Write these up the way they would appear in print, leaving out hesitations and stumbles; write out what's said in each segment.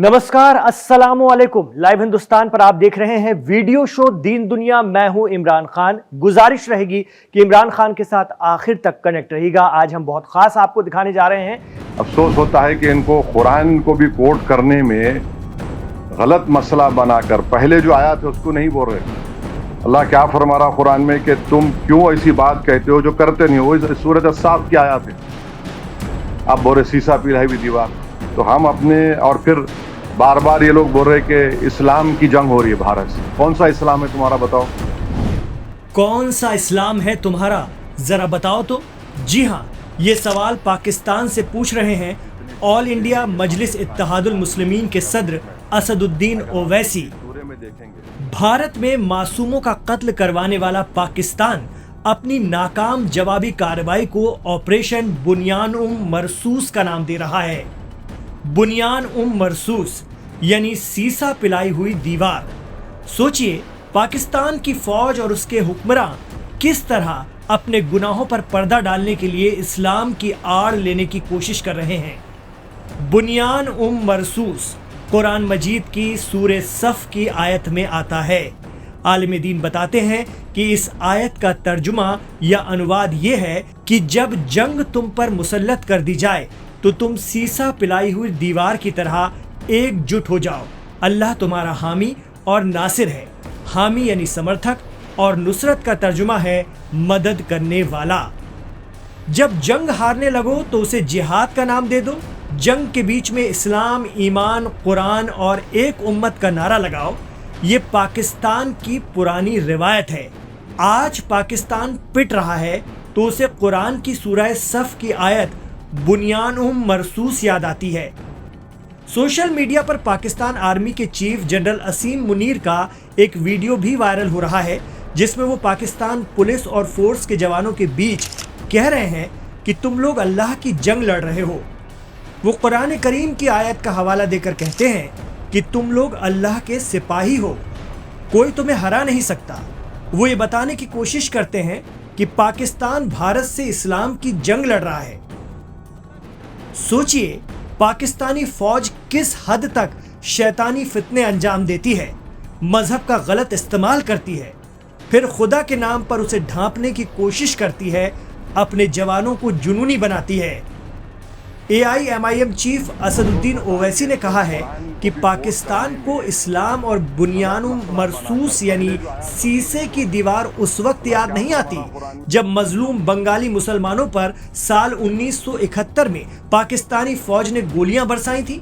नमस्कार, अस्सलाम वालेकुम। लाइव हिंदुस्तान पर आप देख रहे हैं वीडियो शो दीन दुनिया। मैं हूं इमरान खान। गुजारिश रहेगी कि इमरान खान के साथ आखिर तक कनेक्ट रहिएगा। आज हम बहुत खास आपको दिखाने जा रहे हैं। अफसोस होता है कि इनको कुरान को भी कोट करने में गलत मसला बनाकर पहले जो आया थे उसको नहीं बोल रहे। अल्लाह क्या फरमा रहा कुरान में कि तुम क्यों ऐसी बात कहते हो जो करते नहीं हो। इस सूरत अस-साफ की आयत है। आप बोल रहे सीसा पिलाई हुई दीवार। तो हम अपने और फिर बार बार ये लोग बोल रहे कि इस्लाम की जंग हो रही है भारत से। कौन सा इस्लाम है तुम्हारा, बताओ। कौन सा इस्लाम है तुम्हारा, जरा बताओ तो। जी हाँ, ये सवाल पाकिस्तान से पूछ रहे हैं ऑल इंडिया मजलिस इत्तेहादुल मुस्लिमीन के सदर असदुद्दीन ओवैसी। भारत में मासूमों का कत्ल करवाने वाला पाकिस्तान अपनी नाकाम जवाबी कार्रवाई को ऑपरेशन बुनियान मरसूस का नाम दे रहा है। बुनियान मरसूस यानी सीसा पिलाई हुई दीवार। सोचिए, पाकिस्तान की फौज और उसके हुक्मरान किस तरह अपने गुनाहों पर पर्दा डालने के लिए इस्लाम की आड़ लेने की कोशिश कर रहे हैं। बुनियान मरसूस कुरान मजीद की सूरे सफ की आयत में आता है। आलिम दीन बताते हैं कि इस आयत का तर्जुमा या अनुवाद ये है कि जब जंग तुम पर मुसल्लत कर दी जाए तो तुम सीसा पिलाई हुई दीवार की तरह एकजुट हो जाओ। अल्लाह तुम्हारा हामी और नासिर है। हामी यानी समर्थक और नुसरत का तर्जुमा है मदद करने वाला। जब जंग हारने लगो तो उसे जिहाद का नाम दे दो। जंग के बीच में इस्लाम, ईमान, कुरान और एक उम्मत का नारा लगाओ। ये पाकिस्तान की पुरानी रिवायत है। आज पाकिस्तान पिट रहा है तो उसे कुरान की सूरह सफ की आयत बुनियान मरसूस याद आती है। सोशल मीडिया पर पाकिस्तान आर्मी के चीफ जनरल असीम मुनीर का एक वीडियो भी वायरल हो रहा है, जिसमें वो पाकिस्तान पुलिस और फोर्स के जवानों के बीच कह रहे हैं कि तुम लोग अल्लाह की जंग लड़ रहे हो। वो कुरान करीम की आयत का हवाला देकर कहते हैं कि तुम लोग अल्लाह के सिपाही हो, कोई तुम्हें हरा नहीं सकता। वो ये बताने की कोशिश करते हैं कि पाकिस्तान भारत से इस्लाम की जंग लड़ रहा है। सोचिए, पाकिस्तानी फौज किस हद तक शैतानी फितने अंजाम देती है, मजहब का गलत इस्तेमाल करती है, फिर खुदा के नाम पर उसे ढांपने की कोशिश करती है, अपने जवानों को जुनूनी बनाती है। AIMIM चीफ असदुद्दीन ओवैसी ने कहा है कि पाकिस्तान को इस्लाम और बुनियान मरसूस यानी सीसे की दीवार उस वक्त याद नहीं आती जब मजलूम बंगाली मुसलमानों पर साल 1971 में पाकिस्तानी फौज ने गोलियां बरसाई थी।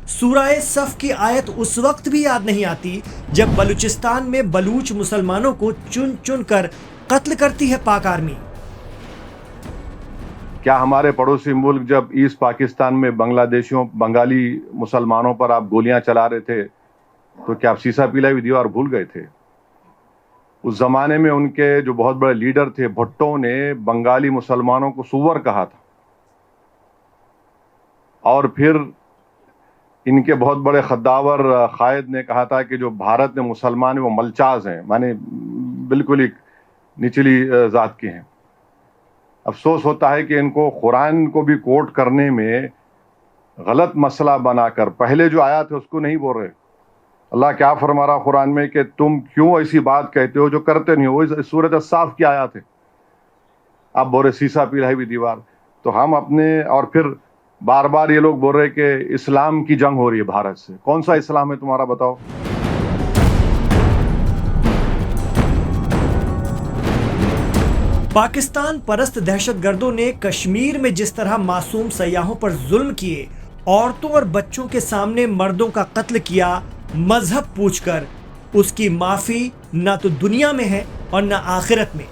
सूरह सफ की आयत उस वक्त भी याद नहीं आती जब बलूचिस्तान में बलूच मुसलमानों को चुन चुन कर कत्ल करती है पाक आर्मी। क्या हमारे पड़ोसी मुल्क जब ईस्ट पाकिस्तान में बंगाली मुसलमानों पर आप गोलियां चला रहे थे तो क्या आप सीसा पिलाई हुई दीवार भूल गए थे? उस जमाने में उनके जो बहुत बड़े लीडर थे भुट्टो ने बंगाली मुसलमानों को सुअर कहा था। और फिर इनके बहुत बड़े खद्दावर कायद ने कहा था कि जो भारत में मुसलमान हैं वो मलचाज हैं, माने बिल्कुल ही निचली जात के हैं। अफसोस होता है कि इनको कुरान को भी कोट करने में गलत मसला बनाकर पहले जो आया थे उसको नहीं बोल रहे। अल्लाह क्या फरमा रहा कुरान में कि तुम क्यों ऐसी बात कहते हो जो करते नहीं हो। इस सूरत अस-साफ की आयत है। आप बोल रहे सीसा पिलाई हुई दीवार। तो हम अपने और फिर बार बार ये लोग बोल रहे कि इस्लाम की जंग हो रही है भारत से। कौन सा इस्लाम है तुम्हारा, बताओ। पाकिस्तान परस्त दहशतगर्दों ने कश्मीर में जिस तरह मासूम सयाहों पर जुल्म किए, औरतों और बच्चों के सामने मर्दों का कत्ल किया, मजहब पूछकर, उसकी माफी ना तो दुनिया में है और ना आखिरत में।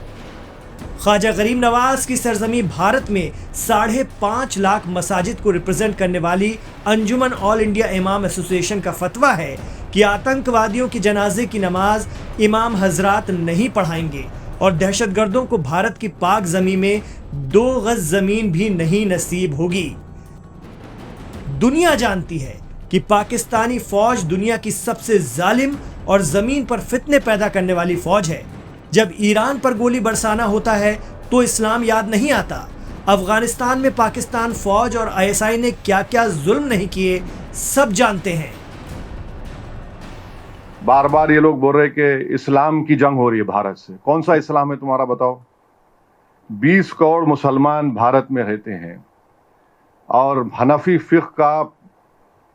ख्वाजा गरीब नवाज की सरजमी भारत में 5.5 लाख मसाजिद को रिप्रेजेंट करने वाली अंजुमन ऑल इंडिया इमाम एसोसिएशन का फतवा है कि आतंकवादियों की जनाजे की नमाज इमाम हजरात नहीं पढ़ाएंगे और दहशतगर्दों को भारत की पाक जमीन में 2 गज जमीन भी नहीं नसीब होगी। दुनिया जानती है कि पाकिस्तानी फौज दुनिया की सबसे जालिम और जमीन पर फितने पैदा करने वाली फौज है। जब ईरान पर गोली बरसाना होता है तो इस्लाम याद नहीं आता। अफगानिस्तान में पाकिस्तान फौज और ISI ने क्या क्या जुल्म नहीं किए सब जानते हैं। बार बार ये लोग बोल रहे कि इस्लाम की जंग हो रही है भारत से। कौन सा इस्लाम है तुम्हारा, बताओ? 20 करोड़ मुसलमान भारत में रहते हैं और हनफी फिक़्ह का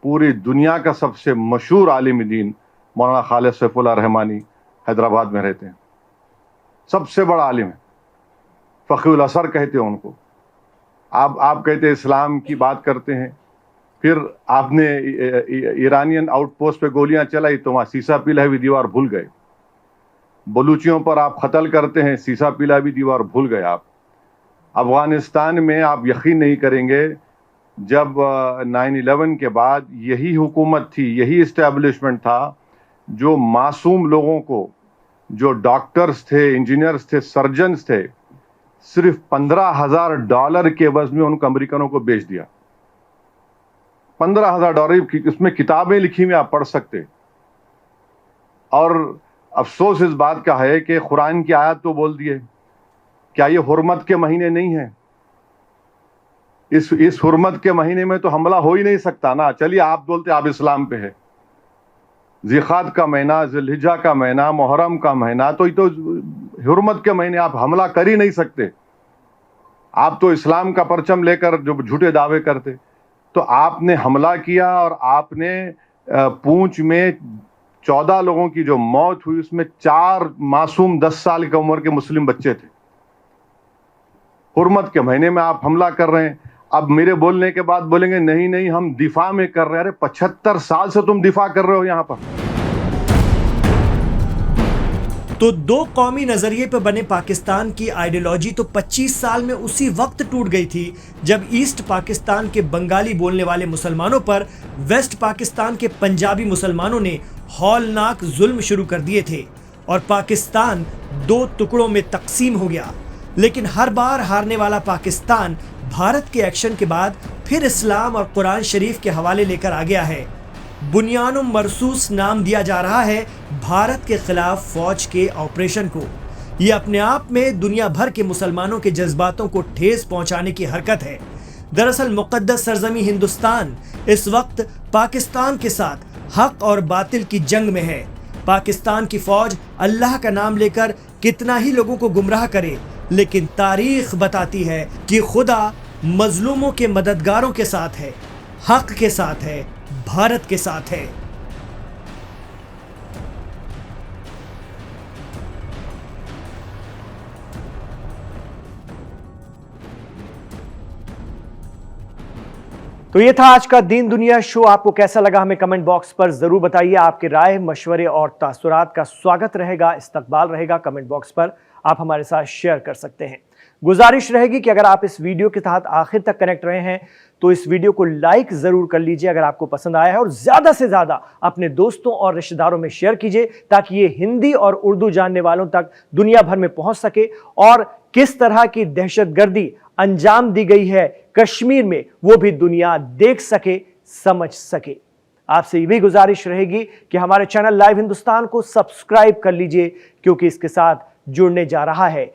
पूरी दुनिया का सबसे मशहूर आलिम दीन मौलाना खालिद सैफुल्लाह रहमानी हैदराबाद में रहते हैं। सबसे बड़ा आलिम है, फ़क़ीहुल असर कहते हैं उनको। आप कहते हैं इस्लाम की बात करते हैं, फिर आपने ईरानियन आउटपोस्ट पे गोलियां चलाई तो वहाँ सीसा पिला हुई दीवार भूल गए। बलूचियों पर आप कत्ल करते हैं, सीसा पिला हुई दीवार भूल गए आप। अफ़गानिस्तान में आप यकीन नहीं करेंगे, जब 9/11 के बाद यही हुकूमत थी, यही इस्टेब्लिशमेंट था जो मासूम लोगों को, जो डॉक्टर्स थे, इंजीनियर्स थे, सर्जन्स थे, सिर्फ $15,000 के एवज में उनको अमेरिकनों को बेच दिया। $15,000 की, इसमें किताबें लिखी हुई आप पढ़ सकते। और अफसोस इस बात का है कि कुरान की आयत तो बोल दिए, क्या ये हुर्मत के महीने नहीं है? इस हुर्मत के महीने में तो हमला हो ही नहीं सकता ना। चलिए आप बोलते आप इस्लाम पे है, ज़िक़ात का महीना, ज़िलहिज्जा का महीना, मुहर्रम का महीना, तो ये तो हुर्मत के महीने, आप हमला कर ही नहीं सकते। आप तो इस्लाम का परचम लेकर जो झूठे दावे करते, तो आपने हमला किया और आपने पूंछ में 14 लोगों की जो मौत हुई उसमें 4 मासूम 10 साल की उम्र के मुस्लिम बच्चे थे। हुर्मत के महीने में आप हमला कर रहे हैं। अब मेरे बोलने के बाद बोलेंगे नहीं नहीं हम दिफा में कर रहे हैं। अरे 75 साल से तुम दिफा कर रहे हो यहां पर। तो दो कौमी नजरिए पर बने पाकिस्तान की आइडियोलॉजी तो 25 साल में उसी वक्त टूट गई थी जब ईस्ट पाकिस्तान के बंगाली बोलने वाले मुसलमानों पर वेस्ट पाकिस्तान के पंजाबी मुसलमानों ने हौलनाक जुल्म शुरू कर दिए थे और पाकिस्तान 2 टुकड़ों में तकसीम हो गया। लेकिन हर बार हारने वाला पाकिस्तान भारत के एक्शन के बाद फिर इस्लाम और कुरान शरीफ के हवाले लेकर आ गया है। बुनियानुम मरसूस नाम दिया जा रहा है भारत के खिलाफ फौज के ऑपरेशन को। ये अपने आप में दुनिया भर के मुसलमानों के जज्बातों को ठेस पहुंचाने की हरकत है। दरअसल मुक़द्दस सरजमी हिंदुस्तान इस वक्त पाकिस्तान के साथ हक और बातिल की जंग में है। पाकिस्तान की फौज अल्लाह का नाम लेकर कितना ही लोगों को गुमराह करे, लेकिन तारीख बताती है कि खुदा मजलूमों के मददगारों के साथ है, हक के साथ है, भारत के साथ है। तो ये था आज का दीन दुनिया शो। आपको कैसा लगा हमें कमेंट बॉक्स पर जरूर बताइए। आपके राय, मशवरे और तासुरात का स्वागत रहेगा, इस्तकबाल रहेगा। कमेंट बॉक्स पर आप हमारे साथ शेयर कर सकते हैं। गुजारिश रहेगी कि अगर आप इस वीडियो के साथ आखिर तक कनेक्ट रहे हैं तो इस वीडियो को लाइक जरूर कर लीजिए अगर आपको पसंद आया है, और ज्यादा से ज्यादा अपने दोस्तों और रिश्तेदारों में शेयर कीजिए ताकि ये हिंदी और उर्दू जानने वालों तक दुनिया भर में पहुंच सके और किस तरह की दहशतगर्दी अंजाम दी गई है कश्मीर में वो भी दुनिया देख सके, समझ सके। आपसे ये भी गुजारिश रहेगी कि हमारे चैनल लाइव हिंदुस्तान को सब्सक्राइब कर लीजिए, क्योंकि इसके साथ जुड़ने जा रहा है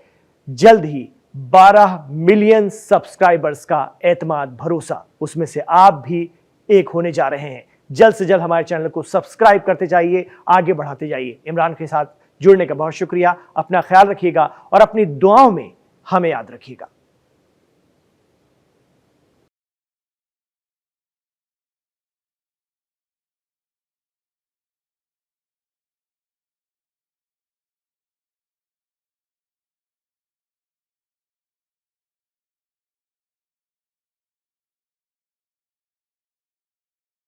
जल्द ही 12 मिलियन सब्सक्राइबर्स का एतमाद भरोसा। उसमें से आप भी एक होने जा रहे हैं। जल्द से जल्द हमारे चैनल को सब्सक्राइब करते जाइए, आगे बढ़ाते जाइए। इमरान के साथ जुड़ने का बहुत शुक्रिया। अपना ख्याल रखिएगा और अपनी दुआओं में हमें याद रखिएगा।